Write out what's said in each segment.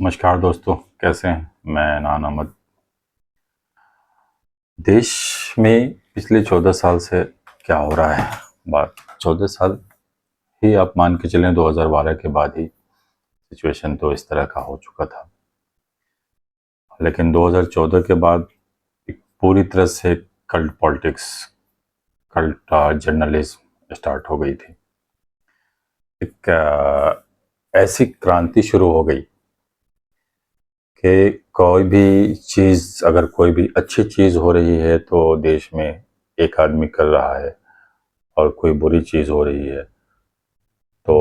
नमस्कार दोस्तों, कैसे हैं? मैं नान अहमद। देश में पिछले 14 साल से क्या हो रहा है? बात 14 साल ही आप मान के चलें, 2012 के बाद ही सिचुएशन तो इस तरह का हो चुका था। लेकिन 2014 के बाद एक पूरी तरह से cult politics, cult journalism start हो गई थी। एक ऐसी क्रांति शुरू हो गई कि कोई भी चीज़, अगर कोई भी अच्छी चीज़ हो रही है तो देश में एक आदमी कर रहा है, और कोई बुरी चीज़ हो रही है तो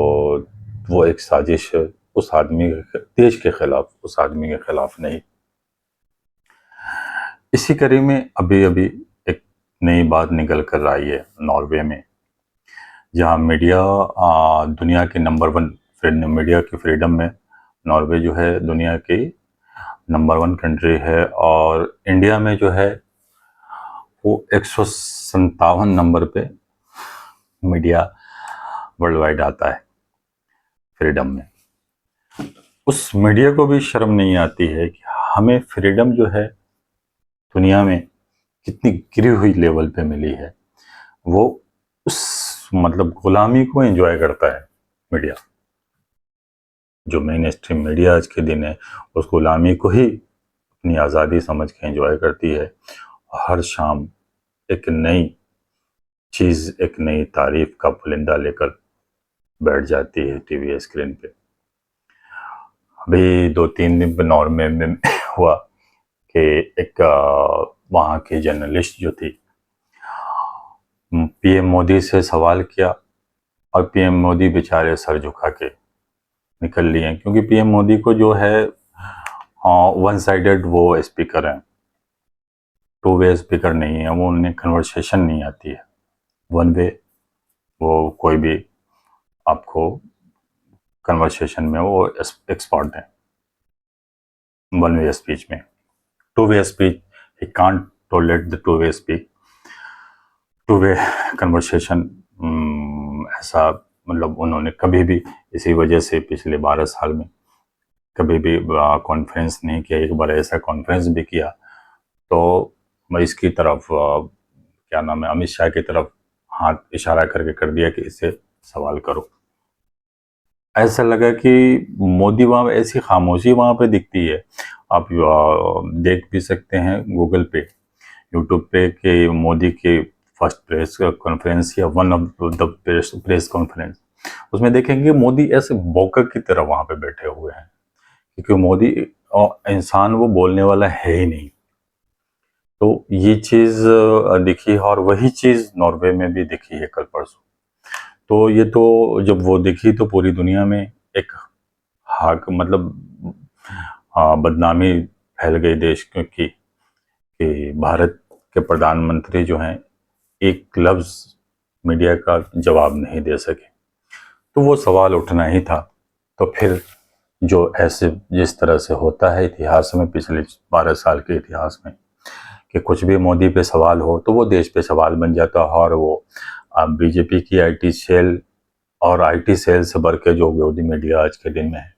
वो एक साजिश है उस आदमी देश के खिलाफ, उस आदमी के खिलाफ नहीं। इसी कड़ी में अभी अभी एक नई बात निकल कर आई है नॉर्वे में, जहाँ मीडिया दुनिया के नंबर वन मीडिया की फ्रीडम में नॉर्वे जो है दुनिया की नंबर वन कंट्री है, और इंडिया में जो है वो 157 नंबर पे मीडिया वर्ल्ड वाइड आता है फ्रीडम में। उस मीडिया को भी शर्म नहीं आती है कि हमें फ्रीडम जो है दुनिया में कितनी गिरी हुई लेवल पे मिली है। वो उस मतलब गुलामी को एंजॉय करता है मीडिया। जो मेन स्ट्रीम मीडिया आज के दिन है, उस गुलामी को ही अपनी आज़ादी समझ के एंजॉय करती है। हर शाम एक नई चीज़, एक नई तारीफ का पुलिंदा लेकर बैठ जाती है टीवी स्क्रीन पे। अभी 2-3 दिन नॉर्वे में हुआ कि एक वहाँ की जर्नलिस्ट जो थी, पीएम मोदी से सवाल किया, और पीएम मोदी बेचारे सर झुका के निकल लिए, क्योंकि पीएम मोदी को जो है वन साइडेड वो स्पीकर हैं, टू वे स्पीकर नहीं है वो, उन्हें कन्वर्सेशन नहीं आती है वन वे। वो कोई भी आपको कन्वर्सेशन में वो एक्सपर्ट हैं, वन वे स्पीच में। Two way speech he can't tolerate the two way speech, two way conversation. ऐसा मतलब उन्होंने कभी भी, इसी वजह से पिछले 12 साल में कभी भी कॉन्फ्रेंस नहीं किया। एक बार ऐसा कॉन्फ्रेंस भी किया तो मैं इसकी तरफ क्या नाम है, अमित शाह की तरफ हाथ इशारा करके कर दिया कि इससे सवाल करो। ऐसा लगा कि मोदी वहाँ, ऐसी खामोशी वहाँ पे दिखती है। आप देख भी सकते हैं गूगल पे, यूट्यूब पे, कि मोदी के फर्स्ट प्रेस कॉन्फ्रेंस या one of the press conference, उसमें देखेंगे मोदी ऐसे बोकर की तरह वहाँ पे बैठे हुए हैं, क्योंकि मोदी इंसान वो बोलने वाला है ही नहीं। तो ये चीज़ दिखी, और वही चीज़ नॉर्वे में भी दिखी है कल परसों। तो ये तो जब वो दिखी तो पूरी दुनिया में एक हाक मतलब बदनामी फैल गई देश कि भारत के प्रधानमंत्री जो हैं एक लफ्ज़ मीडिया का जवाब नहीं दे सके। तो वो सवाल उठना ही था। तो फिर जो ऐसे जिस तरह से होता है इतिहास में, पिछले 12 साल के इतिहास में, कि कुछ भी मोदी पे सवाल हो तो वो देश पे सवाल बन जाता है, और वो बीजेपी की आईटी सेल, और आईटी सेल से बढ़ के जो विरोधी मीडिया आज के दिन में है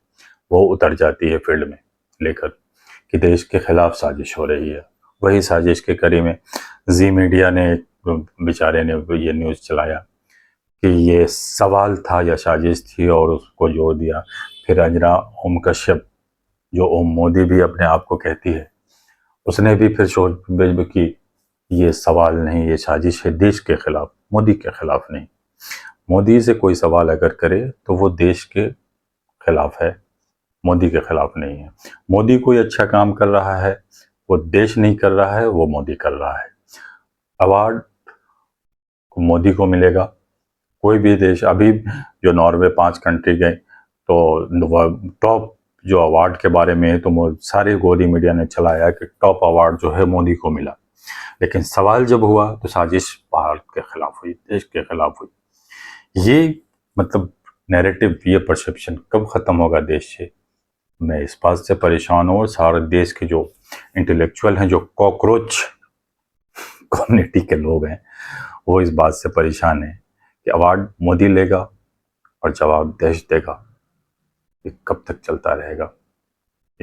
वो उतर जाती है फील्ड में लेकर, कि देश के खिलाफ साजिश हो रही है। वही साजिश के कड़ी में जी मीडिया ने, बेचारे ने ये न्यूज़ चलाया कि ये सवाल था या साजिश थी, और उसको जोड़ दिया। फिर अंजना ओम कश्यप, जो ओम मोदी भी अपने आप को कहती है, उसने भी फिर सोच कि ये सवाल नहीं, ये साजिश है देश के खिलाफ, मोदी के खिलाफ नहीं। मोदी से कोई सवाल अगर करे तो वो देश के खिलाफ है, मोदी के खिलाफ नहीं है। मोदी कोई अच्छा काम कर रहा है, वो देश नहीं कर रहा है, वो मोदी कर रहा है। अवार्ड मोदी को मिलेगा। कोई भी देश, अभी जो नॉर्वे 5 कंट्री गए तो टॉप जो अवार्ड के बारे में है तो सारे गोदी मीडिया ने चलाया कि टॉप अवार्ड जो है मोदी को मिला। लेकिन सवाल जब हुआ तो साजिश भारत के खिलाफ हुई, देश के खिलाफ हुई। ये मतलब नैरेटिव, ये परसेप्शन कब खत्म होगा देश से? मैं इस बात से परेशान हूँ, और सारे देश के जो इंटेलेक्चुअल हैं, जो कॉकरोच कम्युनिटी के लोग हैं, वो इस बात से परेशान है कि अवार्ड मोदी लेगा और जवाब देश देगा। ये कब तक चलता रहेगा?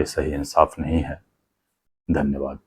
ये सही इंसाफ नहीं है। धन्यवाद।